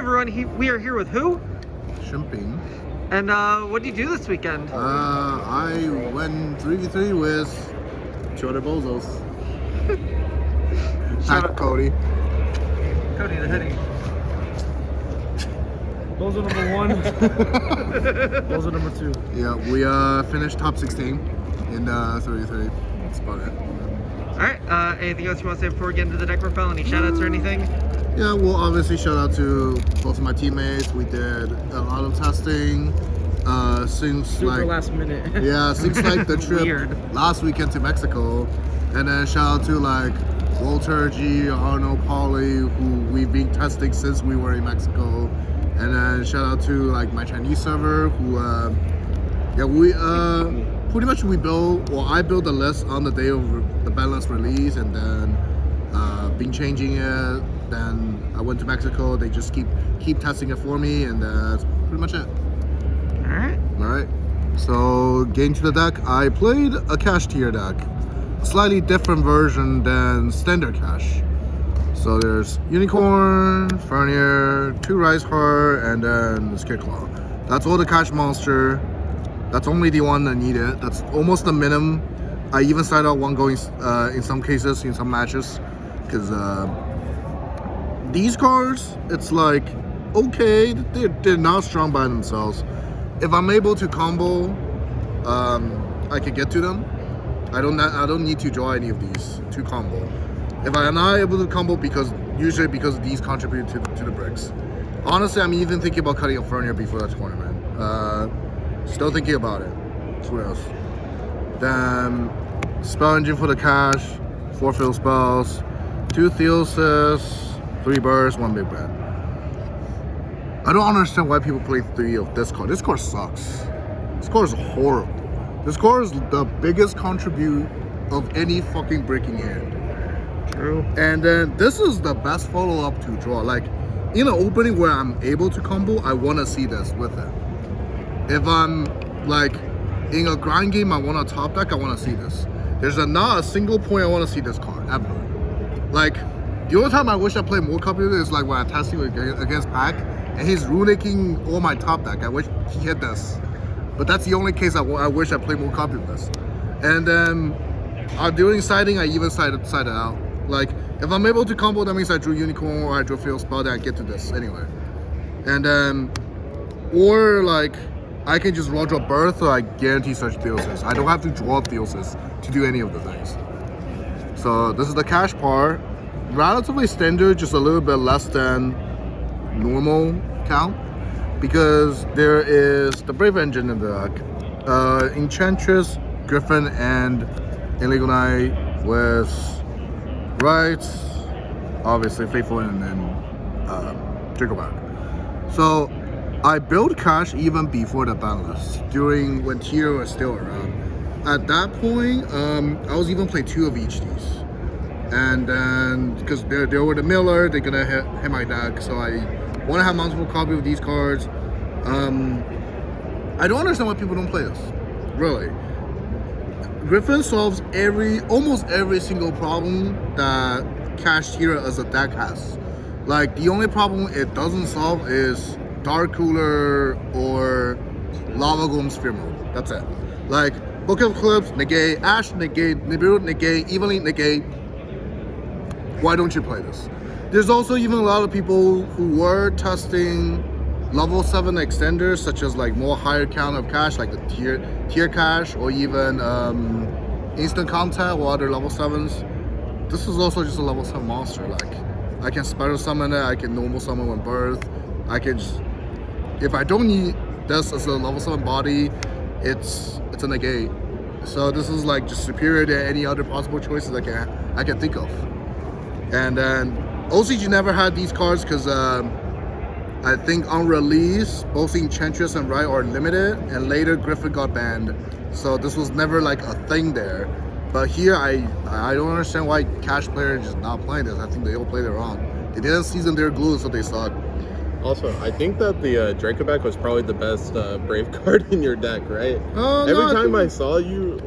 everyone, we are here with who? Shunping. And what did you do this weekend? I went 3v3 with two other bozos. Shout Hi, out Cody. Cody the hoodie. Those are number one. Those are number two. Yeah, we finished top 16 in 3v3. That's about it. Alright, anything else you want to say before we get into the deck profile? Any shout outs or anything? Yeah, well, obviously shout out to both of my teammates. We did a lot of testing. Since Super last minute. Yeah, since like the trip Weird. last weekend to Mexico. And then shout out to like Walter, G, Arno, Polly, who we've been testing since we were in Mexico. And then shout out to like my Chinese server who we pretty much I built the list on the day of the balance release, and then been changing it. Then I went to Mexico, they just keep testing it for me, and that's pretty much it. Alright, so getting to the deck, I played a Kashtira deck, a slightly different version than standard cash. So there's Unicorn, Fernier, 2 Rise Heart, and then the Claw. That's all the cash monster. That's only the one I needed. That's almost the minimum. I even started out one going in some cases, in some matches, because these cards, it's like, okay, they're not strong by themselves. If I'm able to combo, I could get to them. I don't need to draw any of these to combo. If I'm not able to combo usually because these contribute to the bricks. Honestly, I'm even thinking about cutting a Fernier before that tournament. Still thinking about it. What else? Then spell engine for the cash, 4 field spells, 2 Theosis, 3 bursts, 1 big bad. I don't understand why people play 3 of this card. This card sucks. This card is horrible. This card is the biggest contribute of any fucking breaking hand. True. And then this is the best follow-up to draw. Like in an opening where I'm able to combo, I want to see this with it. If I'm like in a grind game, I want a top deck, I want to see this. There's not a single point I want to see this card ever. Like the only time I wish I played more copy of it is like when I'm testing against Pac and he's runaking all my top deck. I wish he hit this, but that's the only case I wish I played more copy of this. And then during siding, I even sided out. Like if I'm able to combo, that means I drew Unicorn or I drew Field Spell, then I get to this anyway. And then or like I can just raw draw Birth, or I guarantee such Theosis. I don't have to draw Theosis to do any of the things. So this is the cash part. Relatively standard, just a little bit less than normal count, because there is the Brave Engine in the deck, Enchantress, Griffin, and Illegal Knight with Rights, obviously Faithful, and then Jiggleback. So I built cash even before the ban list, during when tier was still around. At that point, I was even playing 2 of each of these. And then, because they're with the Miller, they're gonna hit my deck, so I want to have multiple copies of these cards. I don't understand why people don't play this, really. Griffin solves almost every single problem that Kashtira as a deck has. Like, the only problem it doesn't solve is Dark Cooler or Lava Golem Sphere Mode. That's it. Like, Book of Eclipse, negate, Ash, negate, Nibiru, negate, Evenly, negate. Why don't you play this? There's also even a lot of people who were testing level 7 extenders, such as like more higher count of cash, like the tier cash, or even instant contact or other level 7s. This is also just a level 7 monster. Like, I can special summon it, I can normal summon with Birth. I can just, if I don't need this as a level 7 body, it's a negate. So this is like just superior to any other possible choices I can think of. And then OCG never had these cards because I think on release both Enchantress and Riot are limited, and later Griffin got banned. So this was never like a thing there. But here I don't understand why cash players just not playing this. I think they all played it wrong. They didn't season their glue, so they suck. Also, I think that the Dracoback was probably the best Brave card in your deck, right? Every time I saw you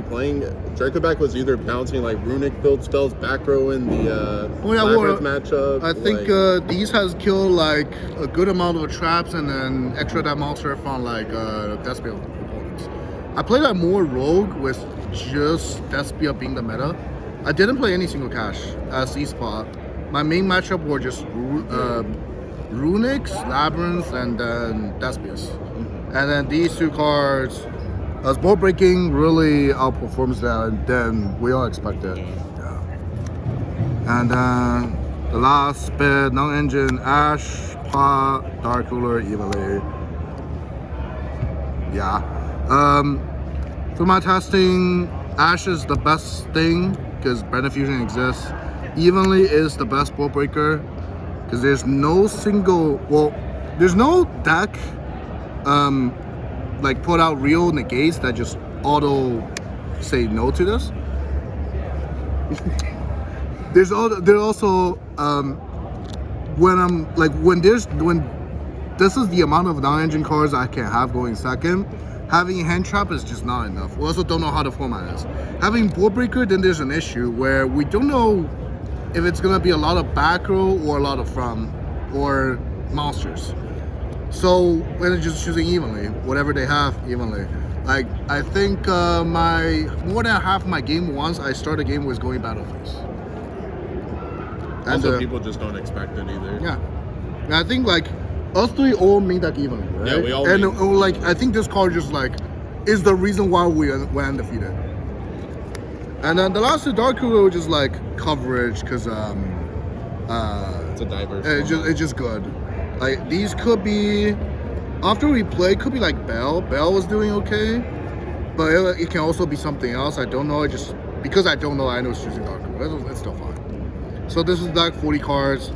playing, Dracoback was either bouncing like runic build spells, back row in the Labyrinth matchup. I think these has killed like a good amount of traps and then extra that monster from like Despia opponents. I played that more rogue with just Despia being the meta. I didn't play any single cash as E-spot. My main matchup were just Runics, Labyrinth, and then Despius. And then these two cards, as board breaking really outperforms that than we all expected. Yeah. And then the last bit, non-engine, Ash, Pot, Dark Cooler, evenly. Yeah. Through my testing, Ash is the best thing because Branded Fusion exists. Evenly is the best board breaker. Because there's no deck like put out real negates that just auto say no to this. There's also when this is the amount of non-engine cards I can have going second, having hand trap is just not enough. We also don't know how the format is. Having board breaker, then there's an issue where we don't know if it's gonna be a lot of back row or a lot of front or monsters. So we're just choosing evenly, whatever they have evenly. Like I think my more than half my game once I start a game was going battle phase. Also, people just don't expect it either. Yeah, and I think like us three all made that evenly, right? Yeah, we all. And like I think this card just like is the reason why we're undefeated. And then the last two Dark Cooler, which is like coverage, because it's a diverse. It's just good. Like these could be after we play, could be like Bell. Bell was doing okay, but it can also be something else. I don't know. Because I don't know. I know it's choosing Dark Cooler. It's still fine. So this is like 40 cards.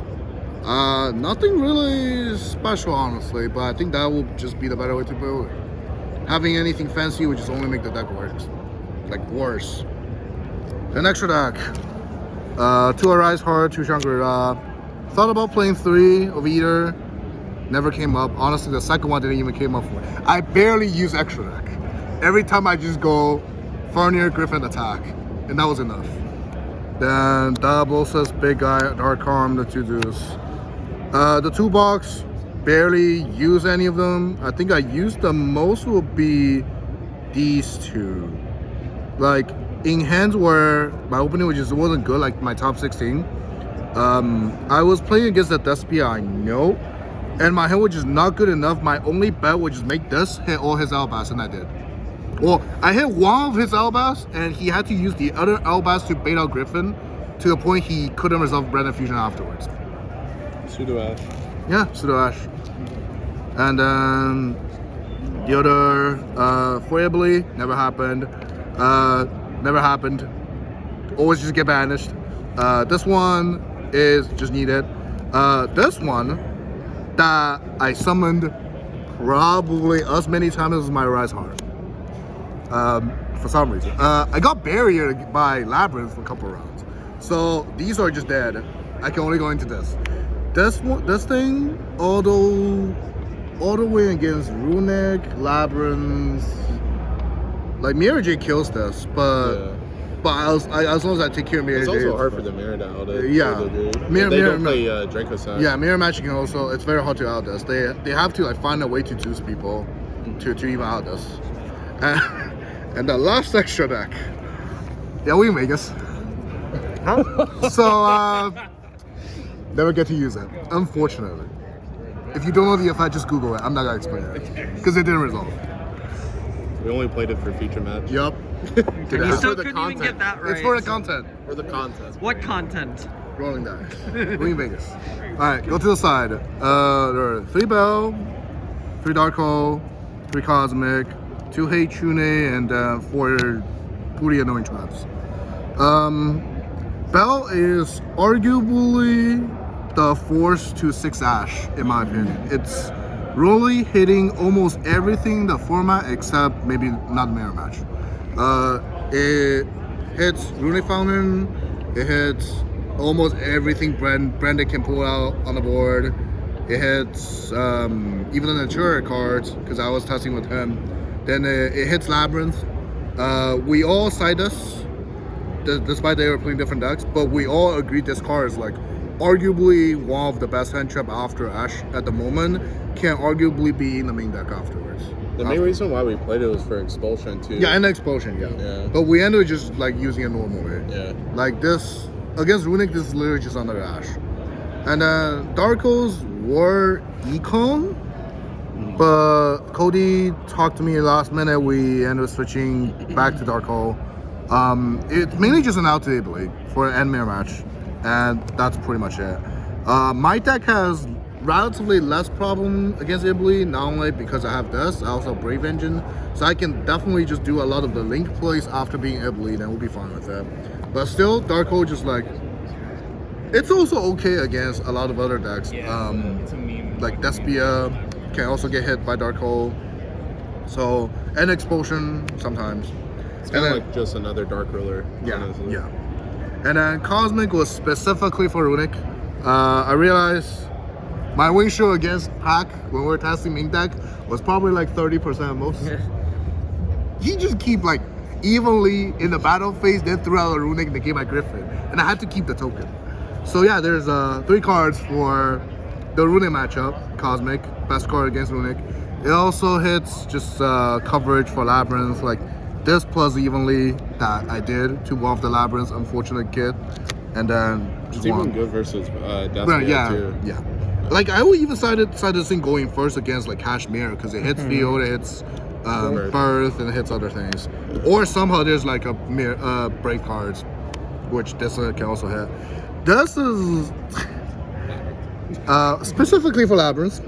Nothing really special, honestly, but I think that will just be the better way to build it. Having anything fancy would just only make the deck worse. An extra deck. 2 Arise Heart, 2 Shangri-La. Thought about playing 3 of either. Never came up. Honestly, the second one didn't even came up for. I barely use extra deck. Every time I just go Farnier, Griffin, attack. And that was enough. Then double says big guy, Dark Arm, the 2 dudes. The 2 box, barely use any of them. I think I used the most will be these 2. Like in hands where my opening wasn't good, like my top 16. I was playing against the Despia, I know, and my hand was just not good enough. My only bet would just make this hit all his Albas, and I did. Well, I hit one of his Albas, and he had to use the other Albas to bait out Griffin to the point he couldn't resolve Branded Fusion afterwards. Pseudo Ash. Yeah, Pseudo Ash. And then the other, Foyably, never happened. Always just get banished. This one is just needed. This one that I summoned probably as many times as my Rise Heart. For some reason. I got barriered by Labyrinth for a couple rounds. So these are just dead. I can only go into this. This thing, although all the way against Runic, Labyrinth, like Mirror J kills this, but as long as I take care of Mirror J, it's also hard for the Mirror to out it. Yeah, they don't play Draco Sack. Yeah, Mirror Magic can also. It's very hard to out this. They have to like find a way to juice people to even out this. And the last extra deck, yeah, we in Vegas. Huh? So never get to use it, unfortunately. If you don't know the effect, just Google it. I'm not gonna explain it because it didn't resolve. We only played it for feature match. Yup. You still couldn't even get that right. It's for the content. For the content. What content? Rolling dice. We in Vegas. Alright, go to the side. There are 3 Bell, 3 Dark Hole, 3 Cosmic, 2 Hate Chune, and 4 pretty annoying traps. Bell is arguably the force to 6 Ash, in my opinion. It's really hitting almost everything in the format except maybe not Mirror Match. It hits Runic Fountain, it hits almost everything Branded can pull out on the board. It hits even the Natura cards because I was testing with him. Then it hits Labyrinth. We all side this, despite they were playing different decks, but we all agreed this card is like arguably one of the best hand trap after Ash at the moment. Can arguably be in the main deck afterwards. The main reason why we played it was for Expulsion too. Yeah, and Expulsion, yeah. But we ended up just like using it normally. Yeah. Like this, against Runic, this is literally just another Ash. And Darkos were Econ, but Cody talked to me last minute. We ended up switching back to Dark Hole. It's mainly just an out-to-date blade for an Endmare match, and that's pretty much it. My deck has relatively less problem against Ibly, not only because I have this, I also have Brave Engine, so I can definitely just do a lot of the link plays after being Ibly, and we'll be fine with that. But still, Dark Hole just like, it's also okay against a lot of other decks. Yeah, it's a meme. Like Despia can also get hit by Dark Hole. So, and Expulsion sometimes. It's kind of like just another Dark Ruler. Yeah, honestly. yeah. And then Cosmic was specifically for Runic. I realized my win show against Pac when we were testing Ming deck was probably like 30% at most. He just keep like evenly in the battle phase, then threw out a Runic and they gave my Griffin. And I had to keep the token. So yeah, there's 3 cards for the Runic matchup. Cosmic, best card against Runic. It also hits just coverage for Labyrinth, like this plus evenly that I did to one of the Labyrinth's unfortunate kid. And then just It's even one. good versus Despia Yeah, too. yeah. Like I would even decided this thing going first against like Kashmir because it hits field, it hits birth, and it hits other things. Or somehow there's like a brave cards, which this can also hit. This is specifically for Labyrinth.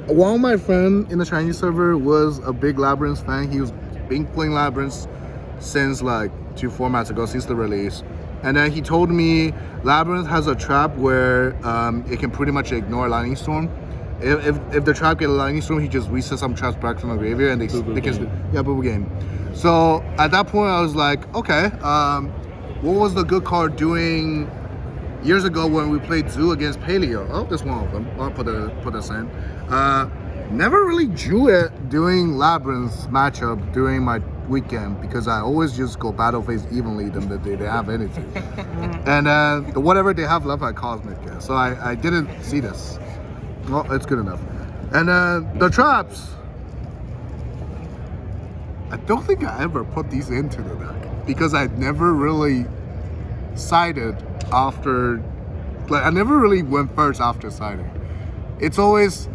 One of my friend in the Chinese server was a big Labyrinth fan. He was been playing Labyrinth since like 2 formats ago, since the release. And then he told me Labyrinth has a trap where it can pretty much ignore Lightning Storm. If the trap gets a Lightning Storm, he just resets some traps back from the graveyard and they can boo game. So at that point I was like, okay, what was the good card doing years ago when we played Zoo against Paleo? Oh, that's one of them. I'll put this in. Never really drew it doing Labyrinth matchup during my weekend because I always just go battle phase evenly them that they have anything. And whatever they have left I Cosmic. So I didn't see this. Well, it's good enough. And the traps, I don't think I ever put these into the deck because I never really sided after, like I never really went first after siding. It's always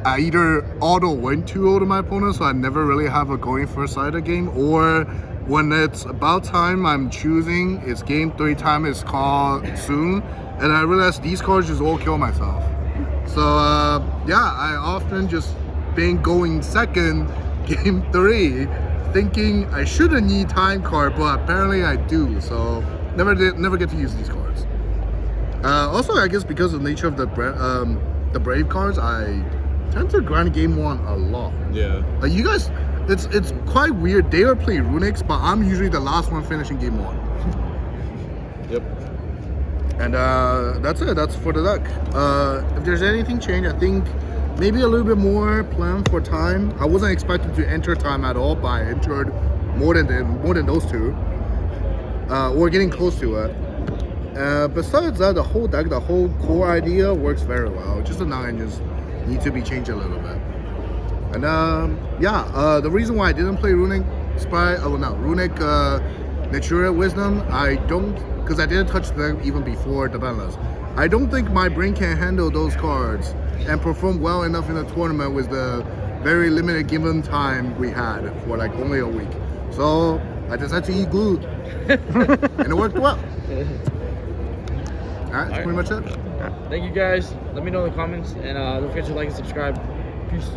I either auto win 2-0 to my opponent, so I never really have a going first sided game, or when it's about time I'm choosing, it's game 3 time is called soon, and I realize these cards just all kill myself. So yeah, I often just been going second game 3, thinking I shouldn't need time card, but apparently I do. So never get to use these cards. Also, I guess because of the nature of the Brave cards, I tend to grind game 1 a lot. Yeah. Like you guys, it's quite weird. They are playing Runics, but I'm usually the last one finishing game 1. Yep. And that's it. That's for the deck. If there's anything changed, I think maybe a little bit more plan for time. I wasn't expecting to enter time at all, but I entered more than those 2. We're getting close to it. Besides that, the whole deck, the whole core idea works very well. Just the 9 just need to be changed a little bit. And yeah, the reason why I didn't play Runic Natura Wisdom, I don't, because I didn't touch them even before the ban list. I don't think my brain can handle those cards and perform well enough in the tournament with the very limited given time we had for like only a week. So I decided to eat glue, and it worked well. Alright, that's pretty much it. Thank you guys. Let me know in the comments, and don't forget to like and subscribe. Peace.